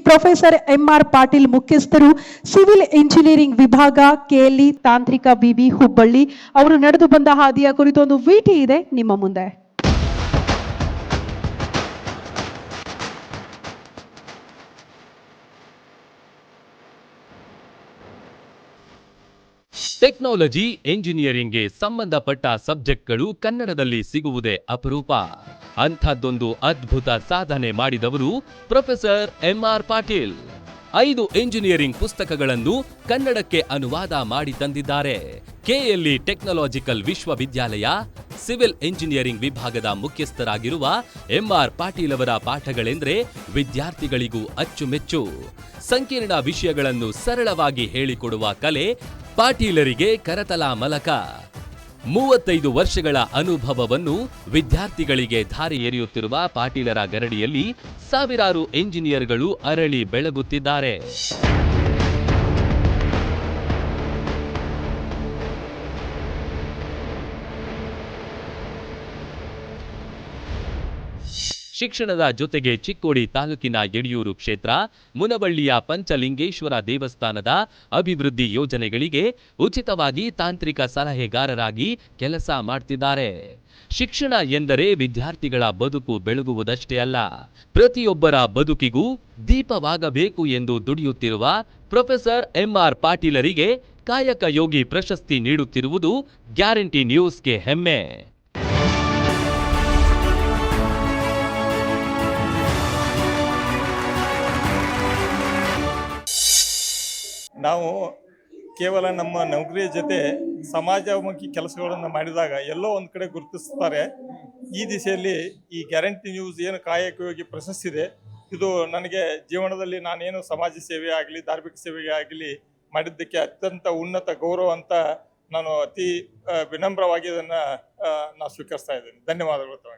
Professor M R Patil ಮುಖ್ಯಸ್ಥರು, civil engineering ವಿಭಾಗ, KLE ತಾಂತ್ರಿಕ ವಿವಿ ಹುಬ್ಬಳ್ಳಿ ಅವರು ನಡೆದು ಬಂದ ಹಾದಿಯ ಕುರಿತು ಒಂದು ವಿಟಿ ಇದೆ ನಿಮ್ಮ ಮುಂದೆ. ಟೆಕ್ನಾಲಜಿ ಎಂಜಿನಿಯರಿಂಗ್ಗೆ ಸಂಬಂಧಪಟ್ಟ ಸಬ್ಜೆಕ್ಟ್ಗಳು ಕನ್ನಡದಲ್ಲಿ ಸಿಗುವುದೇ ಅಪರೂಪ. ಅಂಥದ್ದೊಂದು ಅದ್ಭುತ ಸಾಧನೆ ಮಾಡಿದವರು ಪ್ರೊಫೆಸರ್ ಎಂಆರ್ ಪಾಟೀಲ್. 5 ಎಂಜಿನಿಯರಿಂಗ್ ಪುಸ್ತಕಗಳನ್ನು ಕನ್ನಡಕ್ಕೆ ಅನುವಾದ ಮಾಡಿ ತಂದಿದ್ದಾರೆ. ಕೆಎಲ್ಇ ಟೆಕ್ನಾಲಜಿಕಲ್ ವಿಶ್ವವಿದ್ಯಾಲಯ ಸಿವಿಲ್ ಎಂಜಿನಿಯರಿಂಗ್ ವಿಭಾಗದ ಮುಖ್ಯಸ್ಥರಾಗಿರುವ ಎಂಆರ್ ಪಾಟೀಲ್ ಅವರ ಪಾಠಗಳೆಂದ್ರೆ ವಿದ್ಯಾರ್ಥಿಗಳಿಗೂ ಅಚ್ಚುಮೆಚ್ಚು. ಸಂಕೀರ್ಣ ವಿಷಯಗಳನ್ನು ಸರಳವಾಗಿ ಹೇಳಿಕೊಡುವ ಕಲೆ ಪಾಟೀಲರಿಗೆ ಕರತಲ ಮಲಕ. 35 ವರ್ಷಗಳ ಅನುಭವವನ್ನು ವಿದ್ಯಾರ್ಥಿಗಳಿಗೆ ಧಾರೆ ಎರೆಯುತ್ತಿರುವ ಪಾಟೀಲರ ಗರಡಿಯಲ್ಲಿ ಸಾವಿರಾರು ಎಂಜಿನಿಯರ್ಗಳು ಅರಳಿ ಬೆಳಗುತ್ತಿದ್ದಾರೆ. ಶಿಕ್ಷಣದ ಜೊತೆಗೆ ಚಿಕ್ಕೋಡಿ ತಾಲೂಕಿನ ಯಡಿಯೂರು ಕ್ಷೇತ್ರ, ಮುನವಳ್ಳಿಯ ಪಂಚಲಿಂಗೇಶ್ವರ ದೇವಸ್ಥಾನದ ಅಭಿವೃದ್ಧಿ ಯೋಜನೆಗಳಿಗೆ ಉಚಿತವಾಗಿ ತಾಂತ್ರಿಕ ಸಲಹೆಗಾರರಾಗಿ ಕೆಲಸ ಮಾಡ್ತಿದ್ದಾರೆ. ಶಿಕ್ಷಣ ಎಂದರೆ ವಿದ್ಯಾರ್ಥಿಗಳ ಬದುಕು ಬೆಳಗುವುದಷ್ಟೇ ಅಲ್ಲ, ಪ್ರತಿಯೊಬ್ಬರ ಬದುಕಿಗೂ ದೀಪವಾಗಬೇಕು ಎಂದು ದುಡಿಯುತ್ತಿರುವ ಪ್ರೊಫೆಸರ್ ಎಂಆರ್ ಪಾಟೀಲರಿಗೆ ಕಾಯಕ ಯೋಗಿ ಪ್ರಶಸ್ತಿ ನೀಡುತ್ತಿರುವುದು ಗ್ಯಾರಂಟಿ ನ್ಯೂಸ್ಗೆ ಹೆಮ್ಮೆ. ನಾವು ಕೇವಲ ನಮ್ಮ ನೌಕರಿಯ ಜೊತೆ ಸಮಾಜಮುಖಿ ಕೆಲಸಗಳನ್ನು ಮಾಡಿದಾಗ ಎಲ್ಲೋ ಒಂದು ಕಡೆ ಗುರುತಿಸ್ತಾರೆ. ಈ ದಿಸೆಯಲ್ಲಿ ಈ ಗ್ಯಾರಂಟಿ ನ್ಯೂಸ್ ಏನು ಕಾಯಕಯೋಗಿ ಪ್ರಶಸ್ತಿ ಇದೆ, ಇದು ನನಗೆ ಜೀವನದಲ್ಲಿ ನಾನೇನು ಸಮಾಜ ಸೇವೆ ಆಗಲಿ ಧಾರ್ಮಿಕ ಸೇವೆಗೆ ಆಗಲಿ ಮಾಡಿದ್ದಕ್ಕೆ ಅತ್ಯಂತ ಉನ್ನತ ಗೌರವ ಅಂತ ನಾನು ಅತಿ ವಿನಮ್ರವಾಗಿ ಇದನ್ನು ನಾನು ಸ್ವೀಕರಿಸ್ತಾ ಇದ್ದೀನಿ. ಧನ್ಯವಾದಗಳು ತಮಗೆ.